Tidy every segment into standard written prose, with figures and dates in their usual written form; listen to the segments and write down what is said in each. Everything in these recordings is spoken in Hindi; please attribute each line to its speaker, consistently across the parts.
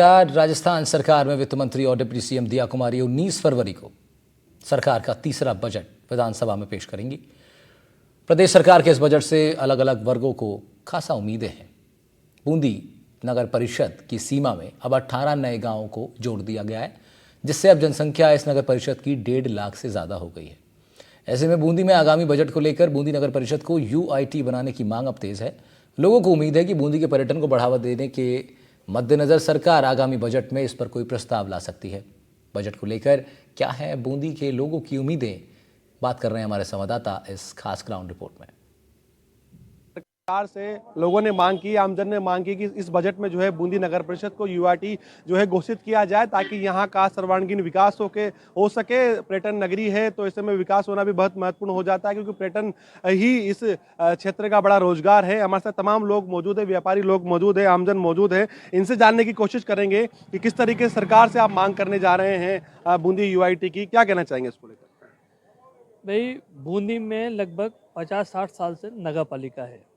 Speaker 1: आज राजस्थान सरकार में वित्त मंत्री और डिप्टी सीएम दिया कुमारी 19 फरवरी को सरकार का तीसरा बजट विधानसभा में पेश करेंगी। प्रदेश सरकार के इस बजट से अलग अलग वर्गों को खासा उम्मीदें हैं। बूंदी नगर परिषद की सीमा में अब 18 नए गांवों को जोड़ दिया गया है, जिससे अब जनसंख्या इस नगर परिषद की 1.5 लाख से ज़्यादा हो गई है। ऐसे में बूंदी में आगामी बजट को लेकर बूंदी नगर परिषद को UIT बनाने की मांग अब तेज है। लोगों को उम्मीद है कि बूंदी के पर्यटन को बढ़ावा देने के मद्देनजर सरकार आगामी बजट में इस पर कोई प्रस्ताव ला सकती है। बजट को लेकर क्या है बूंदी के लोगों की उम्मीदें, बात कर रहे हैं हमारे संवाददाता इस खास ग्राउंड रिपोर्ट में।
Speaker 2: सरकार से लोगों ने मांग की, आमजन ने मांग की कि इस बजट में जो है बूंदी नगर परिषद को UIT जो है घोषित किया जाए, ताकि यहाँ का सर्वांगीण विकास हो सके। पर्यटन नगरी है तो ऐसे में विकास होना भी बहुत महत्वपूर्ण हो जाता है, क्योंकि पर्यटन ही इस क्षेत्र का बड़ा रोजगार है। हमारे साथ तमाम लोग मौजूद है, व्यापारी लोग मौजूद है, आमजन मौजूद है। इनसे जानने की कोशिश करेंगे कि किस तरीके से सरकार से आप मांग करने जा रहे हैं बूंदी UIT की, क्या कहना चाहेंगे इसको लेकर?
Speaker 3: भाई, बूंदी में लगभग 50-60 साल से नगर पालिका है।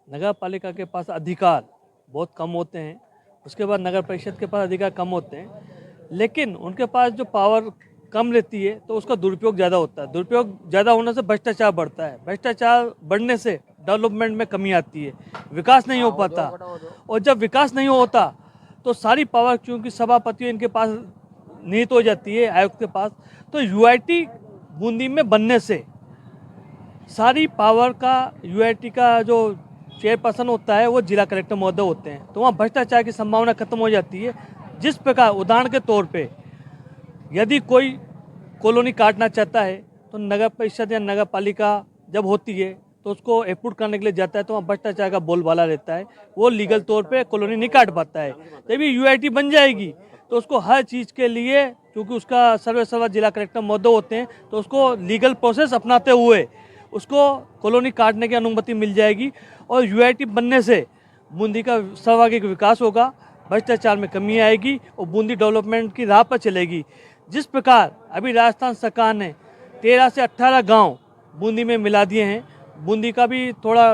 Speaker 3: नगर पालिका के पास अधिकार बहुत कम होते हैं, उसके बाद नगर परिषद के पास अधिकार कम होते हैं, लेकिन उनके पास जो पावर कम रहती है तो उसका दुरुपयोग ज़्यादा होता है। दुरुपयोग ज़्यादा होने से भ्रष्टाचार बढ़ता है, भ्रष्टाचार बढ़ने से डेवलपमेंट में कमी आती है, विकास नहीं हो पाता। और जब विकास नहीं होता तो सारी पावर, क्योंकि सभापति इनके पास निहित हो जाती है आयुक्त के पास, तो UIT बूंदी में बनने से सारी पावर का, UIT का जो चेयरपर्सन होता है वो जिला कलेक्टर महोदय होते हैं, तो वहाँ भ्रष्टाचार की संभावना खत्म हो जाती है। जिस प्रकार उदाहरण के तौर पे यदि कोई कॉलोनी काटना चाहता है तो नगर परिषद या नगर पालिका जब होती है तो उसको अप्रूव करने के लिए जाता है, तो वहाँ भ्रष्टाचार का बोलबाला रहता है, वो लीगल तौर पे कॉलोनी नहीं काट पाता है। जब ये UIT बन जाएगी तो उसको हर चीज़ के लिए, क्योंकि उसका सर्वे जिला कलेक्टर महोदय होते हैं, तो उसको लीगल प्रोसेस अपनाते हुए उसको कॉलोनी काटने की अनुमति मिल जाएगी। और UIT बनने से बूंदी का सर्वांगीण विकास होगा, भ्रष्टाचार में कमी आएगी और बूंदी डेवलपमेंट की राह पर चलेगी। जिस प्रकार अभी राजस्थान सरकार ने 13 से 18 गांव बूंदी में मिला दिए हैं, बूंदी का भी थोड़ा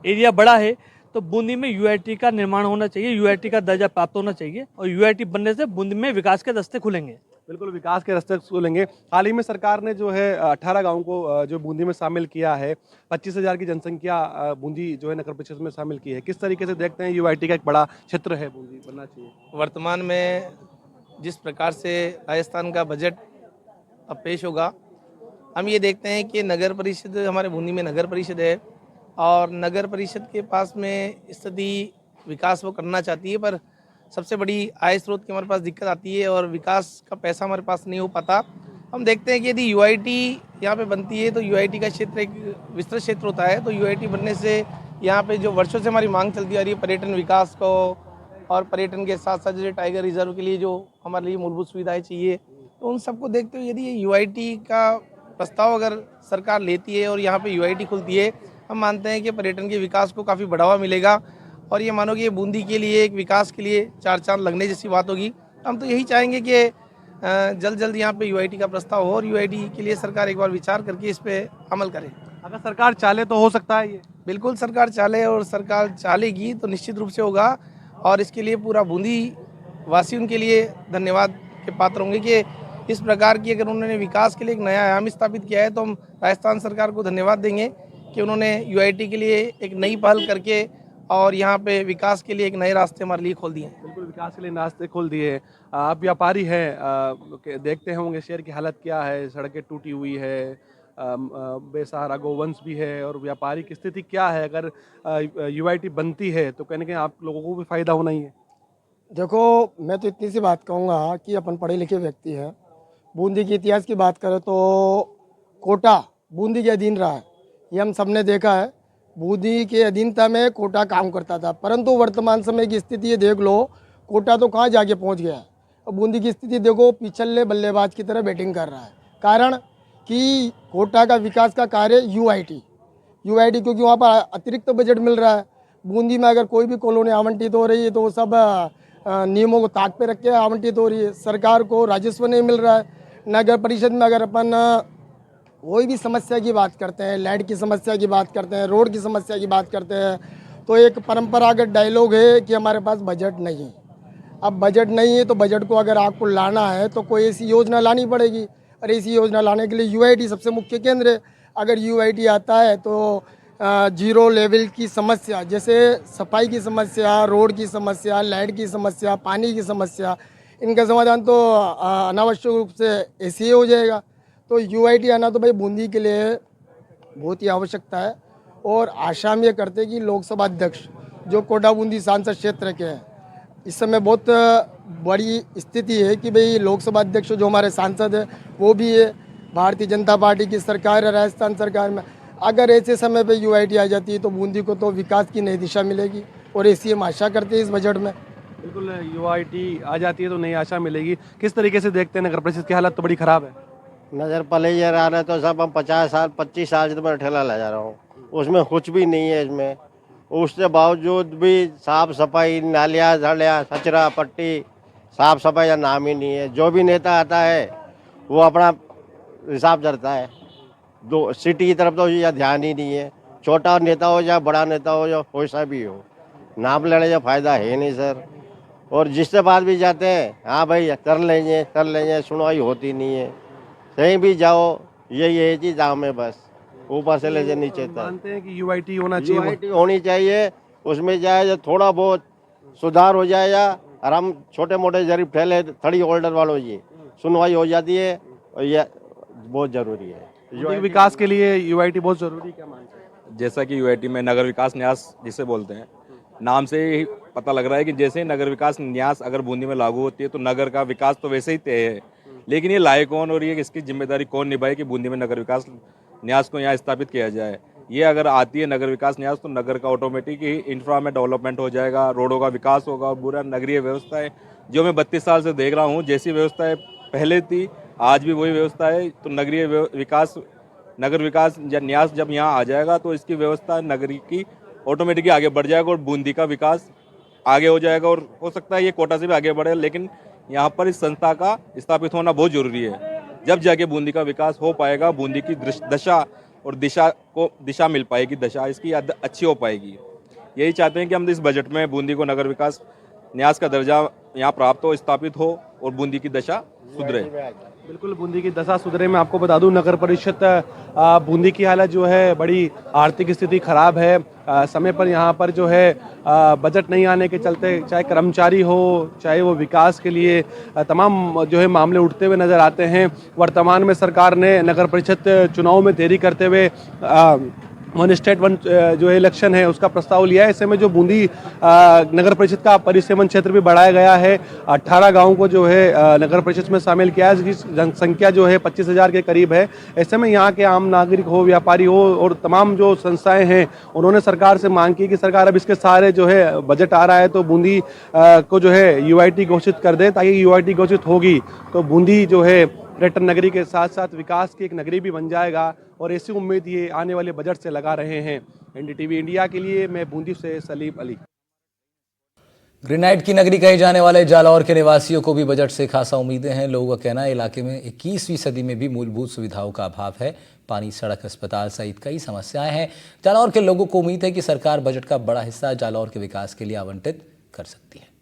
Speaker 3: एरिया बड़ा है, तो बूंदी में UIT का निर्माण होना चाहिए, UIT का दर्जा प्राप्त होना चाहिए, और UIT बनने से बूंदी में विकास के रास्ते खुलेंगे।
Speaker 2: बिल्कुल, विकास के रास्ते खुलेंगे। हाल ही में सरकार ने जो है 18 गाँव को जो बूंदी में शामिल किया है, 25,000 की जनसंख्या बूंदी जो है नगर परिषद में शामिल की है। किस तरीके से देखते हैं UIT का एक बड़ा क्षेत्र है बूंदी बनना चाहिए?
Speaker 4: वर्तमान में जिस प्रकार से राजस्थान का बजट अब पेश होगा, हम ये देखते हैं कि नगर परिषद, हमारे बूंदी में नगर परिषद है और नगर परिषद के पास में स्थिति विकास वो करना चाहती है, पर सबसे बड़ी आय स्रोत की हमारे पास दिक्कत आती है और विकास का पैसा हमारे पास नहीं हो पाता। हम देखते हैं कि यदि UIT यहाँ पे बनती है तो UIT का क्षेत्र एक विस्तृत क्षेत्र होता है, तो UIT बनने से यहाँ पे जो वर्षों से हमारी मांग चलती आ रही है पर्यटन विकास को, और पर्यटन के साथ साथ जैसे टाइगर रिजर्व के लिए जो हमारे लिए मूलभूत सुविधाएँ चाहिए, तो उन सबको देखते हुए यदि ये UIT का प्रस्ताव अगर सरकार लेती है और यहाँ पे UIT खुलती है, हम मानते हैं कि पर्यटन के विकास को काफ़ी बढ़ावा मिलेगा और ये मानो कि ये बूंदी के लिए एक विकास के लिए चार चांद लगने जैसी बात होगी। हम तो यही चाहेंगे कि जल्द यहाँ पे UIT का प्रस्ताव हो और UIT के लिए सरकार एक बार विचार करके इस पे अमल करे।
Speaker 2: अगर सरकार चाहे तो हो सकता है ये? बिल्कुल,
Speaker 4: सरकार चाहे और सरकार चाहेगी तो निश्चित रूप से होगा, और इसके लिए पूरा बूंदी वासी उनके लिए धन्यवाद के पात्र होंगे कि इस प्रकार की अगर उन्होंने विकास के लिए एक नया आयाम स्थापित किया है, तो हम राजस्थान सरकार को धन्यवाद देंगे कि उन्होंने UIT के लिए एक नई पहल करके और यहाँ पे विकास के लिए एक नए रास्ते हमारे लिए खोल दिए।
Speaker 2: बिल्कुल, विकास के लिए रास्ते खोल दिए। आप व्यापारी हैं, देखते होंगे शहर की हालत क्या है, सड़कें टूटी हुई है, बेसहारा गोवंश भी है, और व्यापारी की स्थिति क्या है? अगर UIT बनती है तो कहीं ना कहीं आप लोगों को भी फायदा होना ही है।
Speaker 5: देखो, मैं तो इतनी सी बात कहूँगा कि अपन पढ़े लिखे व्यक्ति हैं। बूंदी के इतिहास की बात करें तो कोटा बूंदी के अधीन रहा है, ये हम सबने देखा है। बूंदी के अधीनता में कोटा काम करता था, परंतु वर्तमान समय की स्थिति ये देख लो, कोटा तो कहाँ जाके पहुँच गया है। अब बूंदी की स्थिति देखो, पिछले बल्लेबाज की तरह बैटिंग कर रहा है। कारण कि कोटा का विकास का कार्य UIT क्योंकि वहाँ पर अतिरिक्त बजट मिल रहा है। बूंदी में अगर कोई भी कॉलोनी आवंटित हो रही है तो वो सब नियमों को ताक पे रख के आवंटित हो रही है। सरकार को राजस्व नहीं मिल रहा है। नगर परिषद में अगर अपन कोई भी समस्या की बात करते हैं, लाइट की समस्या की बात करते हैं, रोड की समस्या की बात करते हैं, तो एक परंपरागत डायलॉग है कि हमारे पास बजट नहीं है। अब बजट नहीं है तो बजट को अगर आपको लाना है तो कोई ऐसी योजना लानी पड़ेगी, और ऐसी योजना लाने के लिए यूआईटी सबसे मुख्य केंद्र है। अगर यूआईटी आता है तो जीरो लेवल की समस्या जैसे सफाई की समस्या, रोड की समस्या, लाइट की समस्या, पानी की समस्या, इनका समाधान तो अनावश्यक रूप से ऐसे ही हो जाएगा। तो यूआईटी आना तो भाई बूंदी के लिए बहुत ही आवश्यकता है। और आशा हम ये करते हैं कि लोकसभा अध्यक्ष जो कोटा बूंदी सांसद क्षेत्र के हैं, इस समय बहुत बड़ी स्थिति है कि भाई लोकसभा अध्यक्ष जो हमारे सांसद है वो भी है भारतीय जनता पार्टी की सरकार है राजस्थान सरकार में। अगर ऐसे समय पे यूआईटी आ जाती है तो बूंदी को तो विकास की नई दिशा मिलेगी, और ऐसी हम आशा करते हैं इस बजट में।
Speaker 2: बिल्कुल, यूआईटी आ जाती है तो नई आशा मिलेगी। किस तरीके से देखते हैं नगर परिषद की हालत तो बड़ी खराब है।
Speaker 6: नजर पलेजर आ रहा है तो सब हम 50 साल 25 साल से तो मैं ठेला ले जा रहा हूँ, उसमें कुछ भी नहीं है इसमें। उसके बावजूद भी साफ सफाई, नालियाँ झड़िया, कचरा पट्टी, साफ सफाई का नाम ही नहीं है। जो भी नेता आता है वो अपना हिसाब करता है, दो सिटी की तरफ तो यह ध्यान ही नहीं है। छोटा नेता हो या बड़ा नेता हो या कोई सा भी हो, नाम लेने का फायदा है नहीं सर। और जिससे बात भी जाते हैं, हाँ भाई कर लेंगे, सुनवाई होती नहीं है। कहीं भी जाओ यही चीज दाम में, बस ऊपर से ले नीचे तक।
Speaker 2: मानते हैं कि यूआईटी होना चाहिए।
Speaker 6: यूआईटी होनी चाहिए, उसमें जाए थोड़ा बहुत सुधार हो जाएगा, और हम छोटे मोटे गरीब ठेले थड़ी होल्डर वालों की सुनवाई हो जाती है, और यह बहुत जरूरी है।
Speaker 2: विकास के लिए यूआईटी बहुत जरूरी, क्या मानते हैं?
Speaker 7: जैसा कि यूआईटी में नगर विकास न्यास जिसे बोलते हैं, नाम से ही पता लग रहा है कि जैसे ही नगर विकास न्यास अगर बूंदी में लागू होती है तो नगर का विकास तो वैसे ही तय है, लेकिन ये लाए कौन और ये इसकी जिम्मेदारी कौन निभाए कि बूंदी में नगर विकास न्यास को यहाँ स्थापित किया जाए। ये अगर आती है नगर विकास न्यास तो नगर का ऑटोमेटिक ही इंफ्रा में डेवलपमेंट हो जाएगा, रोडों का विकास होगा, और पूरा नगरीय व्यवस्था है जो मैं 32 साल से देख रहा हूँ, जैसी व्यवस्था पहले थी आज भी वही व्यवस्था है। तो नगरीय विकास, नगर विकास न्यास जब यहाँ आ जाएगा तो इसकी व्यवस्था नगरी की ऑटोमेटिकली आगे बढ़ जाएगा और बूंदी का विकास आगे हो जाएगा। और हो सकता है ये कोटा से भी आगे बढ़े, लेकिन यहाँ पर इस संस्था का स्थापित होना बहुत जरूरी है। जब जाके बूंदी का विकास हो पाएगा, बूंदी की दशा और दिशा मिल पाएगी, दशा इसकी अच्छी हो पाएगी। यही चाहते हैं कि हम इस बजट में बूंदी को नगर विकास न्यास का दर्जा यहाँ प्राप्त हो, स्थापित हो और बूंदी की दशा सुधरे।
Speaker 2: बिल्कुल, बूंदी की दशा सुधरे। मैं आपको बता दूं नगर परिषद बूंदी की हालत जो है बड़ी आर्थिक स्थिति खराब है। समय पर यहाँ पर जो है बजट नहीं आने के चलते चाहे कर्मचारी हो चाहे वो विकास के लिए तमाम जो है मामले उठते हुए नजर आते हैं। वर्तमान में सरकार ने नगर परिषद चुनाव में देरी करते हुए वन स्टेट वन जो है इलेक्शन है उसका प्रस्ताव लिया है। ऐसे में जो बूंदी नगर परिषद का परिसीमन क्षेत्र भी बढ़ाया गया है। 18 गाँव को जो है नगर परिषद में शामिल किया है, जिसकी जनसंख्या जो है 25,000 के करीब है। ऐसे में यहाँ के आम नागरिक हो, व्यापारी हो और तमाम जो संस्थाएं हैं उन्होंने सरकार से मांग की कि सरकार अब इसके सहारे जो है बजट आ रहा है तो बूंदी को जो है यूआईटी घोषित कर दे, ताकि यूआईटी घोषित होगी तो बूंदी जो है पर्यटन नगरी के साथ साथ विकास की एक नगरी भी बन जाएगा। और ऐसी उम्मीद ये आने वाले बजट से लगा रहे हैं। एनडीटीवी इंडिया के लिए मैं बूंदी से सलीम अली।
Speaker 1: ग्रेनाइट की नगरी कहे जाने वाले जालौर के निवासियों को भी बजट से खासा उम्मीदें हैं। लोगों का कहना है इलाके में 21वीं सदी में भी मूलभूत सुविधाओं का अभाव है। पानी, सड़क, अस्पताल सहित कई समस्याएं हैं। जालौर के लोगों को उम्मीद है कि सरकार बजट का बड़ा हिस्सा जालौर के विकास के लिए आवंटित कर सकती है।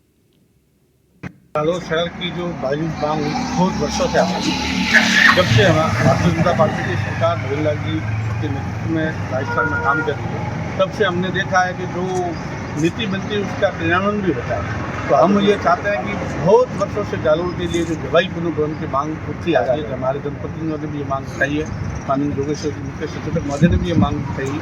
Speaker 8: जालौर शहर की जो बारिश मांग बहुत वर्षों से आ रही है। जब से भारतीय जनता पार्टी की सरकार नवीन लाल जी के नेतृत्व में राजस्थान में काम कर रही है, तब से हमने देखा है कि जो नीति बनती है उसका क्रियान्वयन भी होता है। तो हम ये चाहते हैं कि बहुत वर्षों से जालौर के लिए जो जवाई पुनर्भवन की मांग उठती आ रही है, हमारे जनप्रतिनिधियों ने भी ये मांग उठाई है, माननीय जोगेश्वर मुख्य सचेतक महोदय ने भी ये मांग उठाई।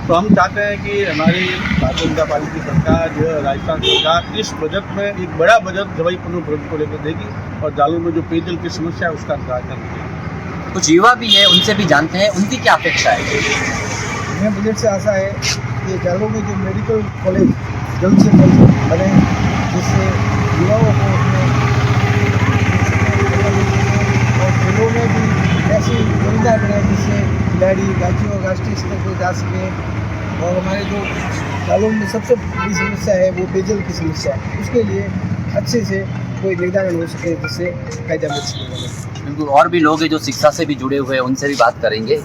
Speaker 8: तो हम चाहते हैं कि हमारी भारतीय जनता पार्टी की सरकार जो है राजस्थान सरकार इस बजट में एक बड़ा बजट जवाई पुनर्भवन को लेकर देगी और जालौर में जो पेयजल की समस्या है उसका निराकरण करेगी।
Speaker 9: कुछ युवा भी है, उनसे भी जानते हैं उनकी क्या अपेक्षा है।
Speaker 10: हमें बजट से आशा है कि जालौर में जो मेडिकल कॉलेज जल्द से जल्द बने, जिससे युवाओं को और खेलों में भी ऐसी सुविधा बने जिससे खिलाड़ी राज्यों और राष्ट्रीय स्तर पर जा सके। और हमारे जो जालौर में सबसे बड़ी समस्या है वो पेयजल की समस्या है, उसके लिए अच्छे से कोई निर्धारण हो सके जिससे फायदा मिल सके।
Speaker 9: बिल्कुल, और भी लोग हैं जो शिक्षा से भी जुड़े हुए हैं, उनसे भी बात करेंगे।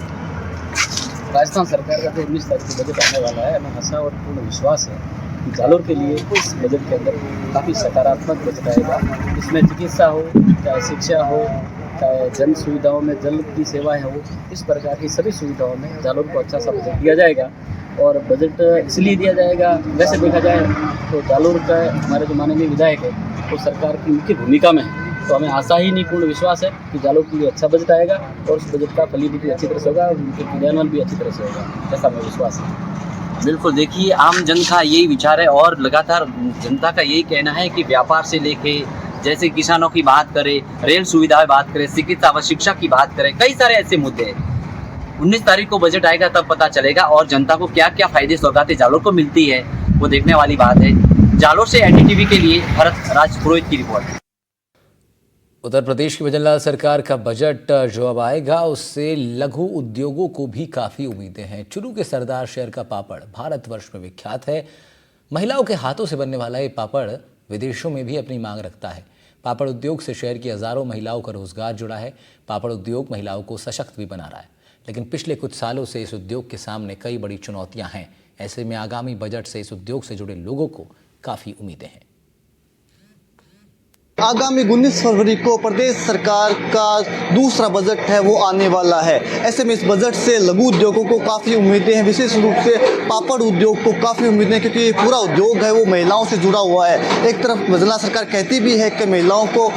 Speaker 10: राजस्थान सरकार का जो 19 तारीख को बजट आने वाला है, हमें आशा और पूर्ण विश्वास है
Speaker 9: कि जालोर के लिए इस बजट के अंदर काफ़ी सकारात्मक बजट आएगा। इसमें चिकित्सा हो, चाहे शिक्षा हो, चाहे जन सुविधाओं में जल की सेवाएं हो, इस प्रकार की सभी सुविधाओं में जालोर को अच्छा सा बजट दिया जाएगा। और बजट इसलिए दिया जाएगा, वैसे देखा जाए तो जालोर का हमारे जो माननीय विधायक है वो सरकार की मुख्य भूमिका में है, तो हमें आशा ही नहीं पूर्ण विश्वास है कि जालोर के लिए अच्छा बजट आएगा और उस बजट का फलीभूत भी अच्छी तरह से होगा और उनके क्रियान्वयन भी अच्छी तरह से होगा, ऐसा हमें विश्वास है। बिल्कुल, देखिए आम जन का यही विचार है और लगातार जनता का यही कहना है कि व्यापार से लेके जैसे किसानों की बात करें, रेल सुविधा की बात करें, चिकित्सा व शिक्षा की बात करें, कई सारे ऐसे मुद्दे हैं। 19 तारीख को बजट आएगा तब पता चलेगा और जनता को क्या क्या फायदे सौगातें जालोर को मिलती है वो देखने वाली बात है। जालोर से NDTV के लिए भरत राज पुरोहित की रिपोर्ट।
Speaker 1: उत्तर प्रदेश की भजनलाल सरकार का बजट जो अब आएगा उससे लघु उद्योगों को भी काफ़ी उम्मीदें हैं। चुरू के सरदार शहर का पापड़ भारतवर्ष में विख्यात है। महिलाओं के हाथों से बनने वाला ये पापड़ विदेशों में भी अपनी मांग रखता है। पापड़ उद्योग से शहर की हज़ारों महिलाओं का रोजगार जुड़ा है। पापड़ उद्योग महिलाओं को सशक्त भी बना रहा है, लेकिन पिछले कुछ सालों से इस उद्योग के सामने कई बड़ी चुनौतियां हैं। ऐसे में आगामी बजट से इस उद्योग से जुड़े लोगों को काफ़ी उम्मीदें हैं।
Speaker 11: आगामी 19 फरवरी को प्रदेश सरकार का दूसरा बजट है वो आने वाला है। ऐसे में इस बजट से लघु उद्योगों को काफ़ी उम्मीदें हैं, विशेष रूप से पापड़ उद्योग को काफ़ी उम्मीदें हैं, क्योंकि ये पूरा उद्योग है वो महिलाओं से जुड़ा हुआ है। एक तरफ भजनलाल सरकार कहती भी है कि महिलाओं को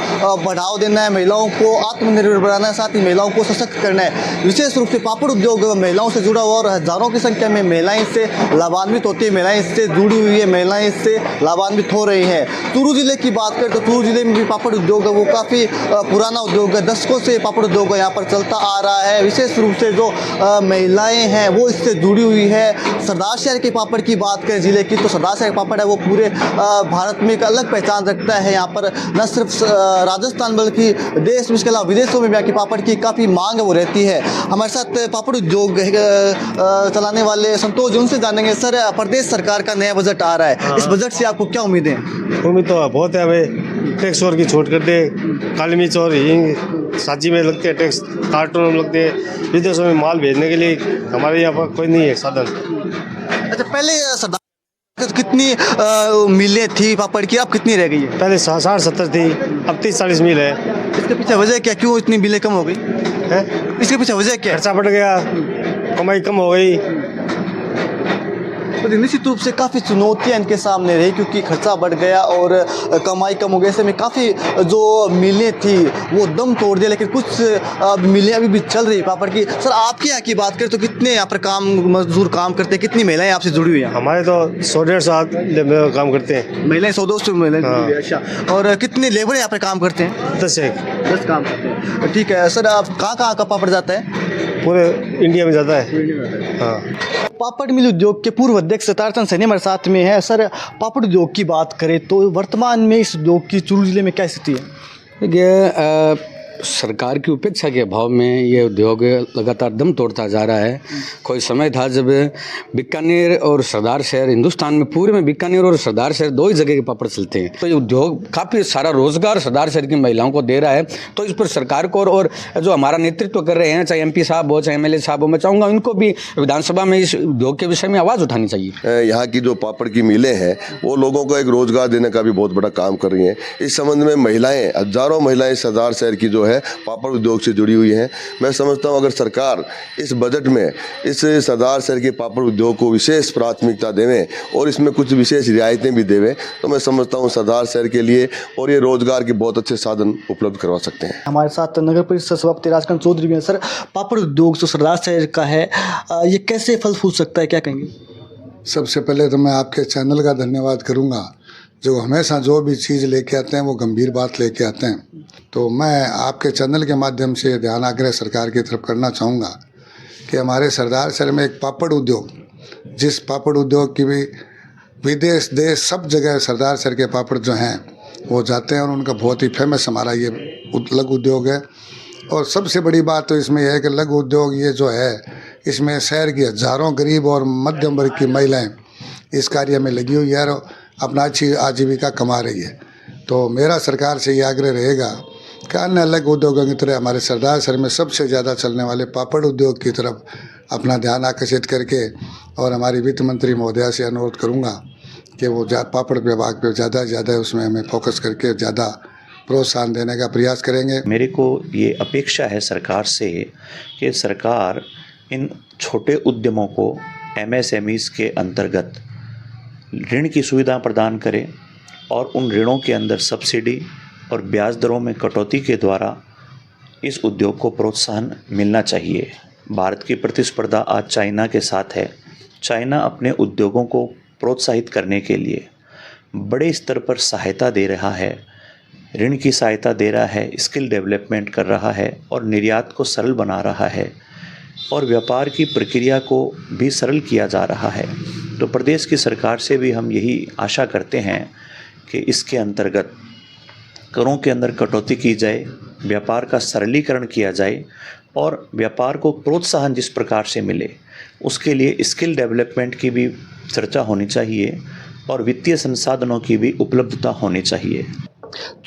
Speaker 11: बढ़ावा देना है, महिलाओं को आत्मनिर्भर बनाना है, साथ ही महिलाओं को सशक्त करना है। विशेष रूप से पापड़ उद्योग महिलाओं से जुड़ा हुआ और हज़ारों की संख्या में महिलाएं इससे लाभान्वित होती है, महिलाएं इससे जुड़ी हुई है, महिलाएं इससे लाभान्वित हो रही हैं। चूरू जिले की बात करें तो चूरू जिले में भी पापड़ उद्योग है वो काफ़ी पुराना उद्योग है। दशकों से पापड़ उद्योग यहाँ पर चलता आ रहा है। विशेष रूप से जो महिलाएं हैं वो इससे जुड़ी हुई है। सरदार शहर के पापड़ की बात करें जिले की तो सरदार शहर पापड़ है वो पूरे भारत में एक अलग पहचान रखता है। यहाँ पर न सिर्फ राजस्थान बल्कि देश में, इसके अलावा विदेशों में भी यहाँ की पापड़ की काफ़ी मांग है वो रहती है। हमारे साथ पापड़ उद्योग चलाने वाले संतोष जी, उनसे जानेंगे। सर, प्रदेश सरकार का नया बजट आ रहा है, इस बजट से आपको क्या उम्मीदें हैं?
Speaker 6: उम्मीद तो बहुत है भाई। टैक्स और की छूट कर दे, काली मिर्च और हींग साजी में लगते हैं, टैक्स कार्टून में लगते हैं। विदेशों में माल भेजने के लिए हमारे यहाँ पर कोई नहीं है साधन।
Speaker 11: अच्छा, पहले सरदार कितनी मिलें थी पापड़ की, अब कितनी रह गई है?
Speaker 6: पहले 60-70 थी, अब 30-40 मिल है।
Speaker 11: इसके पीछे वजह क्या, क्यों इतनी मिलें कम हो गई
Speaker 6: है?
Speaker 11: इसके पीछे वजह क्या?
Speaker 6: खर्चा बढ़ गया, कमाई कम हो गई।
Speaker 11: तो निश्चित रूप से काफ़ी चुनौतियां इनके सामने रही, क्योंकि खर्चा बढ़ गया और कमाई कम हो गई। ऐसे में काफ़ी जो मिलें थी वो दम तोड़ दिया, लेकिन कुछ मिलें अभी भी चल रही पापड़ की। सर, आपके यहाँ की बात करें तो कितने यहाँ पर मजदूर काम करते हैं, कितनी महिलाएं आपसे जुड़ी हुई हैं?
Speaker 6: हमारे तो 100-150 काम करते हैं।
Speaker 11: महिलाएं 100-200 महिलाएं जुड़ी हुई हैं। अच्छा, और कितने लेबर यहाँ पर काम करते हैं? 10 काम करते हैं। ठीक है सर, आप कहाँ का पापड़ जाता है?
Speaker 6: पूरे इंडिया में जाता है। हाँ।
Speaker 11: पापड़ मिल उद्योग के पूर्व अध्यक्ष तारचंद सैनी हमारे साथ में है। सर, पापड़ उद्योग की बात करें तो वर्तमान में इस उद्योग की चूरू जिले में क्या स्थिति है?
Speaker 12: देखिए, सरकार की उपेक्षा के अभाव में ये उद्योग लगातार दम तोड़ता जा रहा है। कोई समय था जब बीकानेर और सरदार शहर, हिंदुस्तान में पूरे में बीकानेर और सरदार शहर दो ही जगह के पापड़ चलते हैं, तो ये उद्योग काफ़ी सारा रोजगार सरदार शहर की महिलाओं को दे रहा है। तो इस पर सरकार को और जो हमारा नेतृत्व कर रहे हैं, चाहे MP साहब हो, चाहे MLA साहब हो, मैं चाहूँगा उनको भी विधानसभा में इस उद्योग के विषय में आवाज़ उठानी चाहिए।
Speaker 13: यहाँ की जो पापड़ की मिलें हैं वो लोगों को एक रोजगार देने का भी बहुत बड़ा काम कर रही हैं। इस संबंध में महिलाएं, हजारों महिलाएं सरदार शहर की जो है पापड़ उद्योग से जुड़ी हुई हैं। मैं समझता हूं अगर सरकार इस बजट में इस सरदार शहर के पापड़ उद्योग को विशेष प्राथमिकता देवे और इसमें कुछ विशेष रियायतें भी देवे तो मैं समझता हूं सरदार शहर के लिए और ये रोजगार के बहुत अच्छे साधन उपलब्ध करवा सकते हैं।
Speaker 11: हमारे साथ नगर परिषद सभापति राजकांत चौधरी भी हैं। सर, पापड़ उद्योग जो सरदार शहर का है ये कैसे फल फूल सकता है, क्या कहेंगे?
Speaker 14: सबसे पहले तो मैं आपके चैनल का धन्यवाद करूंगा, जो हमेशा जो भी चीज़ लेके आते हैं वो गंभीर बात लेके आते हैं। तो मैं आपके चैनल के माध्यम से ध्यान आग्रह सरकार की तरफ करना चाहूँगा कि हमारे सरदार शहर में एक पापड़ उद्योग, जिस पापड़ उद्योग की भी विदेश देश सब जगह सरदार शहर के पापड़ जो हैं वो जाते हैं और उनका बहुत ही फेमस हमारा ये लघु उद्योग है। और सबसे बड़ी बात तो इसमें यह है कि लघु उद्योग ये जो है इसमें शहर की हज़ारों गरीब और मध्यम वर्ग की महिलाएँ इस कार्य में लगी हुई है और अपना अच्छी आजीविका कमा रही है। तो मेरा सरकार से ये आग्रह रहेगा कि अन्य अलग उद्योगों की तरह हमारे सरदार शहर में सबसे ज़्यादा चलने वाले पापड़ उद्योग की तरफ अपना ध्यान आकर्षित करके और हमारी वित्त मंत्री महोदया से अनुरोध करूंगा कि वो पापड़ विभाग पे ज़्यादा से ज़्यादा उसमें हमें फोकस करके ज़्यादा प्रोत्साहन देने का प्रयास करेंगे।
Speaker 15: मेरे को ये अपेक्षा है सरकार से कि सरकार इन छोटे उद्यमों को MSMEs के अंतर्गत ऋण की सुविधा प्रदान करे और उन ऋणों के अंदर सब्सिडी और ब्याज दरों में कटौती के द्वारा इस उद्योग को प्रोत्साहन मिलना चाहिए। भारत की प्रतिस्पर्धा आज चाइना के साथ है। चाइना अपने उद्योगों को प्रोत्साहित करने के लिए बड़े स्तर पर सहायता दे रहा है, ऋण की सहायता दे रहा है, स्किल डेवलपमेंट कर रहा है और निर्यात को सरल बना रहा है और व्यापार की प्रक्रिया को भी सरल किया जा रहा है। तो प्रदेश की सरकार से भी हम यही आशा करते हैं कि इसके अंतर्गत करों के अंदर कटौती की जाए, व्यापार का सरलीकरण किया जाए और व्यापार को प्रोत्साहन जिस प्रकार से मिले उसके लिए स्किल डेवलपमेंट की भी चर्चा होनी चाहिए और वित्तीय संसाधनों की भी उपलब्धता होनी चाहिए।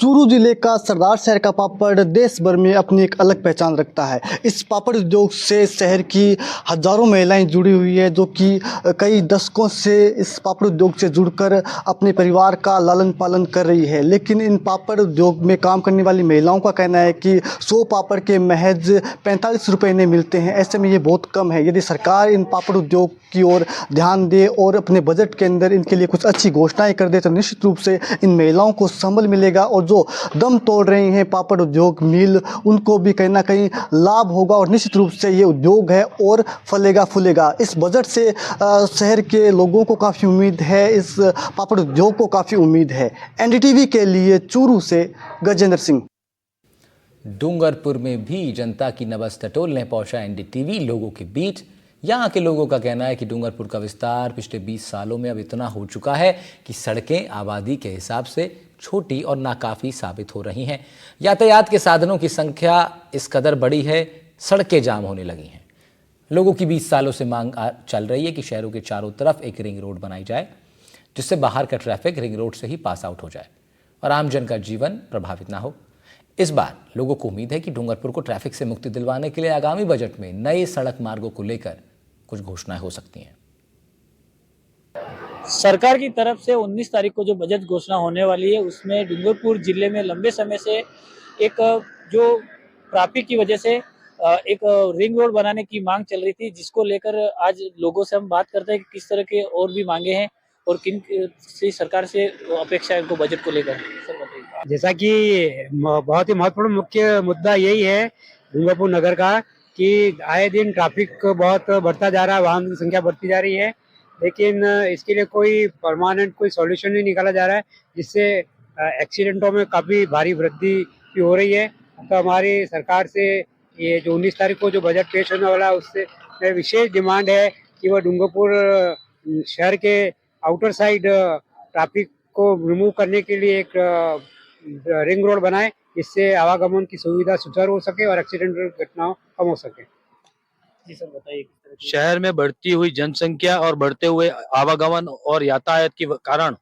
Speaker 11: चूरू जिले का सरदार शहर का पापड़ देश भर में अपनी एक अलग पहचान रखता है। इस पापड़ उद्योग से शहर की हजारों महिलाएं जुड़ी हुई है, जो कि कई दशकों से इस पापड़ उद्योग से जुड़कर अपने परिवार का लालन पालन कर रही है। लेकिन इन पापड़ उद्योग में काम करने वाली महिलाओं का कहना है कि 100 पापड़ के महज 45 रुपये इन्हें मिलते हैं। ऐसे में ये बहुत कम है। यदि सरकार इन पापड़ उद्योग की ओर ध्यान दे और अपने बजट के अंदर इनके लिए कुछ अच्छी घोषणाएं कर दे तो निश्चित रूप से इन महिलाओं को संबल मिलेगा और जो दम तोड़ रहे हैं पापड़ उद्योग मिल, उनको भी कहीं ना कहीं लाभ होगा और निश्चित रूप से ये उद्योग है और फलेगा फूलेगा। इस बजट से शहर के लोगों को काफ़ी उम्मीद है, इस पापड़ उद्योग को काफ़ी उम्मीद है। NDTV के लिए चूरू से गजेंद्र सिंह।
Speaker 1: डूंगरपुर में भी जनता की नब्ज़ टटोलने पहुंचा NDTV लोगों के बीच। यहाँ के लोगों का कहना है कि डूंगरपुर का विस्तार पिछले 20 सालों में अब इतना हो चुका है कि सड़कें आबादी के हिसाब से छोटी और नाकाफ़ी साबित हो रही हैं। यातायात के साधनों की संख्या इस कदर बड़ी है, सड़कें जाम होने लगी हैं। लोगों की 20 सालों से मांग चल रही है कि शहरों के चारों तरफ एक रिंग रोड बनाई जाए, जिससे बाहर का ट्रैफिक रिंग रोड से ही पास आउट हो जाए और आमजन का जीवन प्रभावित ना हो। इस बार लोगों को उम्मीद है कि डूंगरपुर को ट्रैफिक से मुक्ति दिलवाने के लिए आगामी बजट में नए सड़क मार्गों को लेकर कुछ घोषणाएं हो सकती हैं।
Speaker 9: सरकार की तरफ से 19 तारीख को जो बजट घोषणा होने वाली है, उसमें डूंगरपुर जिले में लंबे समय से एक जो ट्रैफिक की वजह से एक रिंग रोड बनाने की मांग चल रही थी, जिसको लेकर आज लोगों से हम बात करते हैं कि किस तरह के और भी मांगे हैं और किन से सरकार से अपेक्षा है उनको बजट को लेकर। सर बताइए।
Speaker 16: जैसा कि बहुत ही महत्वपूर्ण मुख्य मुद्दा यही है डूंगरपुर नगर का कि आए दिन ट्रैफिक बहुत बढ़ता जा रहा है, वाहन की संख्या बढ़ती जा रही है, लेकिन इसके लिए कोई परमानेंट कोई सॉल्यूशन नहीं निकाला जा रहा है, जिससे एक्सीडेंटों में काफ़ी भारी वृद्धि भी हो रही है। तो हमारी सरकार से ये जो 19 तारीख को जो बजट पेश होने वाला है, उससे विशेष डिमांड है कि वह डूंगरपुर शहर के आउटर साइड ट्रैफिक को रिमूव करने के लिए एक रिंग रोड बनाए, इससे आवागमन की सुविधा सुचारू हो सके और एक्सीडेंटल घटनाओं कम हो सके।
Speaker 9: जी सर बताइए।
Speaker 17: शहर में बढ़ती हुई जनसंख्या और बढ़ते हुए आवागमन और यातायात के कारण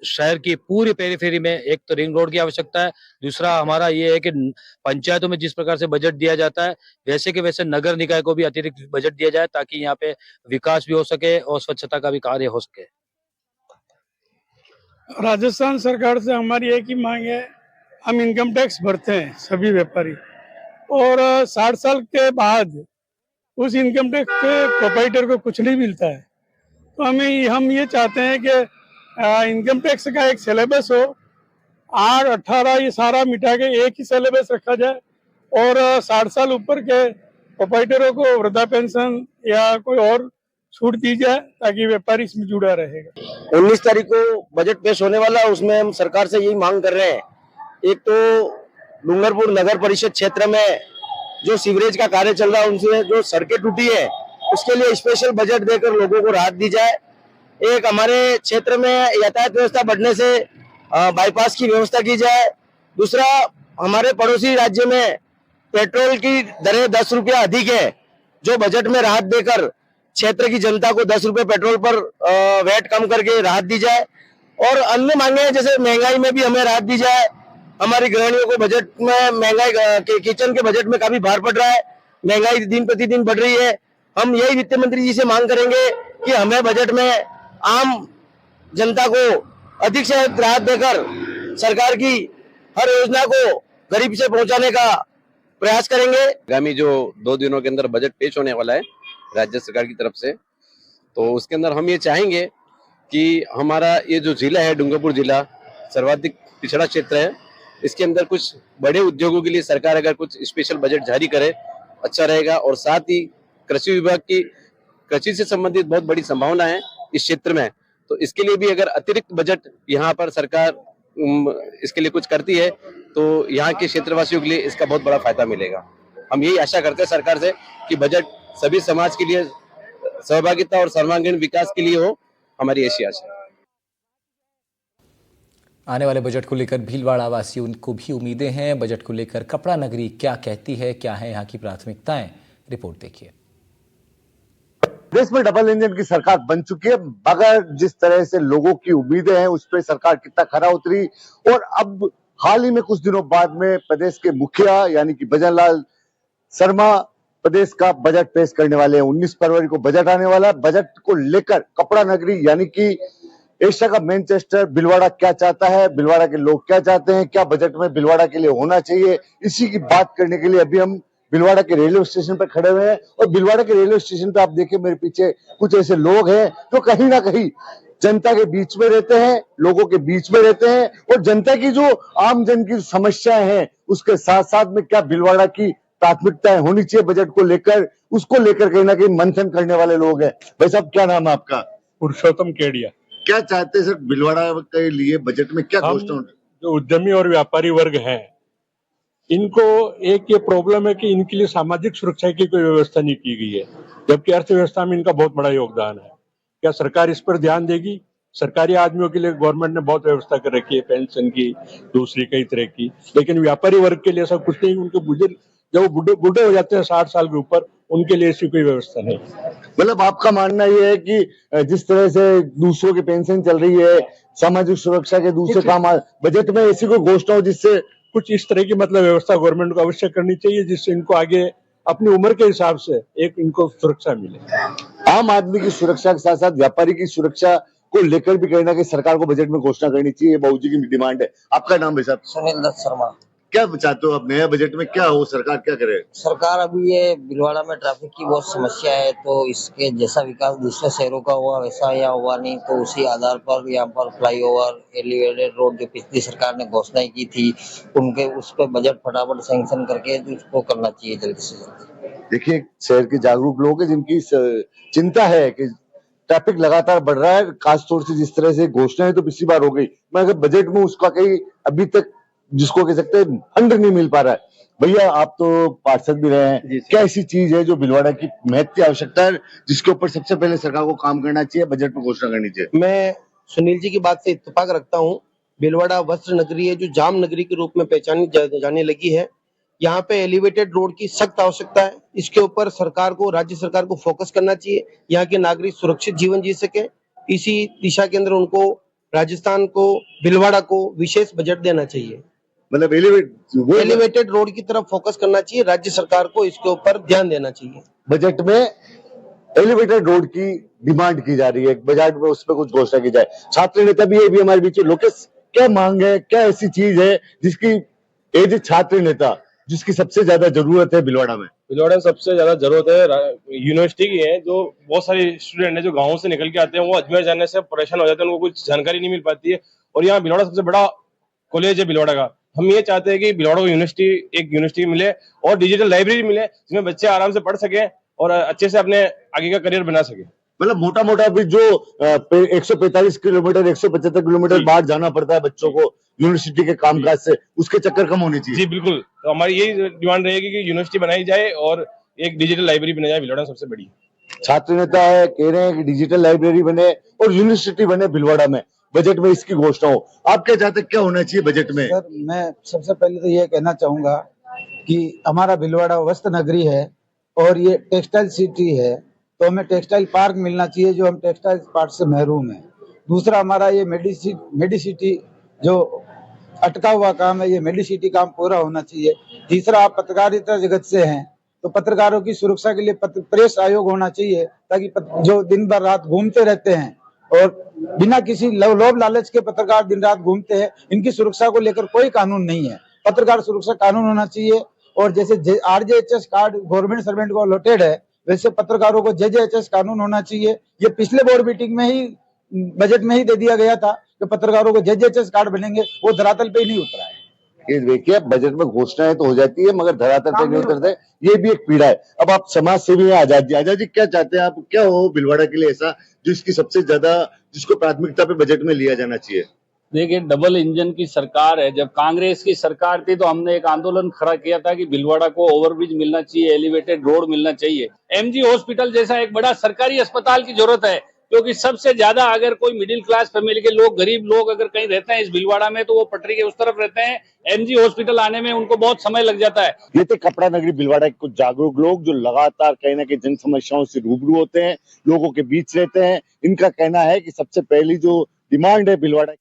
Speaker 17: शहर की पूरी पेरिफेरी में एक तो रिंग रोड की आवश्यकता है, दूसरा हमारा ये है कि पंचायतों में जिस प्रकार से बजट दिया जाता है वैसे के वैसे नगर निकाय को भी अतिरिक्त बजट दिया जाए, ताकि यहाँ पे विकास भी हो सके और स्वच्छता का भी कार्य हो सके।
Speaker 18: राजस्थान सरकार से हमारी एक ही मांग है, हम इनकम टैक्स भरते हैं सभी व्यापारी, और 60 साल के बाद उस इनकम टैक्स के प्रोप्राइटर को कुछ नहीं मिलता है। तो हम ये चाहते हैं कि इनकम टैक्स का एक सिलेबस हो, 8, 18 ये सारा मिटा के एक ही सिलेबस रखा जाए और 60 साल ऊपर के प्रोप्राइटरों को वृद्धा पेंशन या कोई और छूट दी जाए, ताकि व्यापारी इसमें जुड़ा रहेगा।
Speaker 19: 19 तारीख को बजट पेश होने वाला है, उसमें हम सरकार से यही मांग कर रहे हैं, एक तो डूंगरपुर नगर परिषद क्षेत्र में जो सीवरेज का कार्य चल रहा है, उनसे जो सड़कें टूटी है उसके लिए स्पेशल बजट देकर लोगों को राहत दी जाए। एक हमारे क्षेत्र में यातायात व्यवस्था बढ़ने से बाईपास की व्यवस्था की जाए। दूसरा, हमारे पड़ोसी राज्य में पेट्रोल की दरें 10 रुपया अधिक है, जो बजट में राहत देकर क्षेत्र की जनता को 10 रुपए पेट्रोल पर वैट कम करके राहत दी जाए। और अन्य मांगे हैं, जैसे महंगाई में भी हमें राहत दी जाए। हमारी गृहिणियों को बजट में महंगाई किचन के बजट में काफी भार पड़ रहा है, महंगाई दिन प्रतिदिन बढ़ रही है। हम यही वित्त मंत्री जी से मांग करेंगे कि हमें बजट में आम जनता को अधिक से अधिक राहत देकर सरकार की हर योजना को गरीब से पहुंचाने का प्रयास करेंगे।
Speaker 20: आगामी जो 2 दिनों के अंदर बजट पेश होने वाला है राज्य सरकार की तरफ से, तो उसके अंदर हम ये चाहेंगे कि हमारा ये जो जिला है डूंगरपुर जिला सर्वाधिक पिछड़ा क्षेत्र है, इसके अंदर कुछ बड़े उद्योगों के लिए सरकार अगर कुछ स्पेशल बजट जारी करे अच्छा रहेगा। और साथ ही कृषि विभाग की कृषि से संबंधित बहुत बड़ी संभावना है इस क्षेत्र में, तो इसके लिए भी अगर अतिरिक्त बजट यहाँ पर सरकार इसके लिए कुछ करती है तो यहाँ के क्षेत्रवासियों के लिए इसका बहुत बड़ा फायदा मिलेगा। हम यही आशा करते हैं सरकार से कि बजट सभी समाज के लिए सहभागिता और सर्वांगीण विकास के लिए हो, हमारी ऐसी आशा है।
Speaker 1: आने वाले बजट को लेकर भीलवाड़ा वासियों को भी उम्मीदें हैं। बजट को लेकर कपड़ा नगरी क्या कहती है, क्या है यहाँ की प्राथमिकताएं, रिपोर्ट देखिए।
Speaker 21: देश में डबल इंजन की सरकार बन चुकी है, मगर जिस तरह से लोगों की उम्मीदें हैं उस पर सरकार कितना खरा उतरी। और अब हाल ही में कुछ दिनों बाद में प्रदेश के मुखिया यानी कि भजन लाल शर्मा प्रदेश का बजट पेश करने वाले हैं। 19 फरवरी को बजट आने वाला है। बजट को लेकर कपड़ा नगरी यानी कि एशिया का मैनचेस्टर भीलवाड़ा क्या चाहता है, भीलवाड़ा के लोग क्या चाहते हैं, क्या बजट में भीलवाड़ा के लिए होना चाहिए, इसी की बात करने के लिए अभी हम भीलवाड़ा के रेलवे स्टेशन पर खड़े हुए हैं। और भीलवाड़ा के रेलवे स्टेशन पे आप देखिए मेरे पीछे कुछ ऐसे लोग हैं जो कहीं ना कहीं जनता के बीच में रहते हैं, लोगों के बीच में रहते हैं और जनता की जो आम जन की समस्याएं हैं उसके साथ साथ में क्या भीलवाड़ा की प्राथमिकताएं होनी चाहिए बजट को लेकर, उसको लेकर कहीं ना कहीं मंथन करने वाले लोग हैं। भाई साहब क्या नाम है आपका?
Speaker 22: पुरुषोत्तम केडिया।
Speaker 21: क्या चाहते हैं सर भीलवाड़ा के लिए बजट में क्या घोषणा?
Speaker 22: जो उद्यमी और व्यापारी वर्ग हैं इनको एक ये प्रॉब्लम है कि इनके लिए सामाजिक सुरक्षा की कोई व्यवस्था नहीं की गई है, जबकि अर्थव्यवस्था में इनका बहुत बड़ा योगदान है। क्या सरकार इस पर ध्यान देगी? सरकारी आदमियों के लिए गवर्नमेंट ने बहुत व्यवस्था कर रखी है, पेंशन की, दूसरी कई तरह की, लेकिन व्यापारी वर्ग के लिए ऐसा कुछ नहीं। उनके बुजुर्ग जब वो बूढ़े हो जाते हैं 60 साल के ऊपर, उनके लिए ऐसी कोई व्यवस्था नहीं।
Speaker 21: मतलब आपका मानना ये है कि जिस तरह से दूसरों की पेंशन चल रही है, सामाजिक सुरक्षा के दूसरे काम, बजट में ऐसी कोई घोषणा हो जिससे
Speaker 22: कुछ इस तरह की मतलब व्यवस्था गवर्नमेंट को अवश्य करनी चाहिए जिससे इनको आगे अपनी उम्र के हिसाब से एक इनको सुरक्षा मिले।
Speaker 21: आम आदमी की सुरक्षा के साथ साथ व्यापारी की सुरक्षा को लेकर भी कहीं ना कहीं सरकार को बजट में घोषणा करनी चाहिए, बाबू जी की डिमांड है। आपका नाम है साहब?
Speaker 19: सुनील दत्त शर्मा।
Speaker 21: क्या चाहते हो आप नया बजट में क्या हो, सरकार क्या करे?
Speaker 19: सरकार अभी ये भीलवाड़ा में ट्रैफिक की बहुत समस्या है, तो इसके जैसा विकास दूसरे शहरों का हुआ वैसा यहाँ हुआ नहीं, तो उसी आधार पर यहाँ पर फ्लाईओवर, एलिवेटेड रोड जो पिछली सरकार ने घोषणाएं की थी उनके उस पर बजट फटाफट सैंक्शन करके उसको करना चाहिए जल्दी से जल्दी।
Speaker 21: देखिए शहर के जागरूक लोग हैं जिनकी चिंता है कि ट्रैफिक लगातार बढ़ रहा है, खासतौर से जिस तरह से घोषणाएं तो पिछली बार हो गई, मगर बजट में उसका कहीं अभी तक जिसको कह सकते हैं फंड नहीं मिल पा रहा है। भैया आप तो पार्षद भी रहे हैं, क्या ऐसी चीज है जो भीलवाड़ा की महत्व की आवश्यकता है जिसके ऊपर सबसे पहले सरकार को काम करना चाहिए, बजट में घोषणा करनी चाहिए?
Speaker 19: मैं सुनील जी की बात से इत्तेफाक रखता हूँ। भीलवाड़ा वस्त्र नगरी है जो जाम नगरी के रूप में पहचानी जाने लगी है। यहाँ पे एलिवेटेड रोड की सख्त आवश्यकता है। इसके ऊपर सरकार को, राज्य सरकार को फोकस करना चाहिए, यहाँ के नागरिक सुरक्षित जीवन जी सके। इसी दिशा के अंदर उनको राजस्थान को, भीलवाड़ा को विशेष बजट देना चाहिए।
Speaker 21: मतलब
Speaker 19: एलिवेटेड रोड की तरफ फोकस करना चाहिए, राज्य सरकार को इसके ऊपर ध्यान देना चाहिए।
Speaker 21: बजट में एलिवेटेड रोड की डिमांड की जा रही है, बजट में उस पर कुछ घोषणा की जाए। छात्र नेता भी है भी हमारे बीच। लोकेश क्या मांग है, क्या ऐसी चीज है जिसकी एज छात्र नेता जिसकी सबसे ज्यादा जरूरत है भीलवाड़ा में?
Speaker 23: भीलवाड़ा में सबसे ज्यादा जरूरत है यूनिवर्सिटी की है। जो बहुत सारे स्टूडेंट है जो गाँव से निकल के आते हैं वो अजमेर जाने से परेशान हो जाते हैं, उनको कुछ जानकारी नहीं मिल पाती है। और यहाँ भीलवाड़ा सबसे बड़ा कॉलेज है भीलवाड़ा का। हम ये चाहते हैं कि भीलवाड़ा को एक यूनिवर्सिटी मिले और डिजिटल लाइब्रेरी मिले जिसमें बच्चे आराम से पढ़ सके और अच्छे से अपने आगे का करियर बना सके।
Speaker 21: मतलब मोटा मोटा भी जो 145 किलोमीटर 175 किलोमीटर बाहर जाना पड़ता है बच्चों को यूनिवर्सिटी के कामकाज से, उसके चक्कर कम होने चाहिए।
Speaker 23: जी बिल्कुल, तो हमारी यही डिमांड रहेगी कि यूनिवर्सिटी बनाई जाए और एक डिजिटल लाइब्रेरी बनाई जाए भीलवाड़ा सबसे बड़ी।
Speaker 21: छात्र नेता है कह रहे हैं कि डिजिटल लाइब्रेरी बने और यूनिवर्सिटी बने भीलवाड़ा में, बजट में इसकी घोषणा हो। आप क्या चाहते हैं, क्या होना चाहिए बजट में?
Speaker 10: सर मैं सबसे पहले तो ये कहना चाहूंगा कि हमारा भीलवाड़ा वस्त्र नगरी है और ये टेक्सटाइल सिटी है, तो हमें टेक्सटाइल पार्क मिलना चाहिए जो हम टेक्सटाइल पार्क से महरूम हैं। दूसरा हमारा ये मेडिसिटी जो अटका हुआ काम है, ये मेडिसिटी काम पूरा होना चाहिए। तीसरा आप पत्रकारिता जगत से हैं तो पत्रकारों की सुरक्षा के लिए प्रेस आयोग होना चाहिए ताकि जो दिन भर रात घूमते रहते हैं
Speaker 3: और बिना किसी लोभ लालच के पत्रकार दिन रात घूमते हैं। इनकी सुरक्षा को लेकर कोई कानून नहीं है। पत्रकार सुरक्षा कानून होना चाहिए। और जैसे आरजेएचएस कार्ड गवर्नमेंट सर्वेंट को अलॉटेड है, वैसे पत्रकारों को जेजेएचएस कानून होना चाहिए। ये पिछले बोर्ड मीटिंग में ही बजट में ही दे दिया गया था कि पत्रकारों को जेजेएचएस कार्ड बनेंगे, वो धरातल पे ही नहीं उतरा है।
Speaker 21: ये देखिए, बजट में घोषणाएं तो हो जाती है मगर धरातल पे नहीं उतरते, ये भी एक पीड़ा है। अब आप समाज सेवी हैं आजाद जी क्या चाहते हैं आप, क्या हो भिलवाड़ा के लिए ऐसा जिसकी सबसे ज्यादा जिसको प्राथमिकता पे बजट में लिया जाना चाहिए?
Speaker 4: देखिए, डबल इंजन की सरकार है। जब कांग्रेस की सरकार थी तो हमने एक आंदोलन खड़ा किया था कि भिलवाड़ा को ओवरब्रिज मिलना चाहिए, एलिवेटेड रोड मिलना चाहिए। एमजी हॉस्पिटल जैसा एक बड़ा सरकारी अस्पताल की जरूरत है, क्योंकि सबसे ज्यादा अगर कोई मिडिल क्लास फैमिली के लोग, गरीब लोग अगर कहीं रहते हैं इस भिलवाड़ा में, तो वो पटरी के उस तरफ रहते हैं। एमजी हॉस्पिटल आने में उनको बहुत समय लग जाता है।
Speaker 21: ये थे कपड़ा नगरी भिलवाड़ा के कुछ जागरूक लोग जो लगातार कहीं ना कहीं जन समस्याओं से रूबरू होते हैं, लोगों के बीच रहते हैं। इनका कहना है कि सबसे पहली जो डिमांड है भिलवाड़ा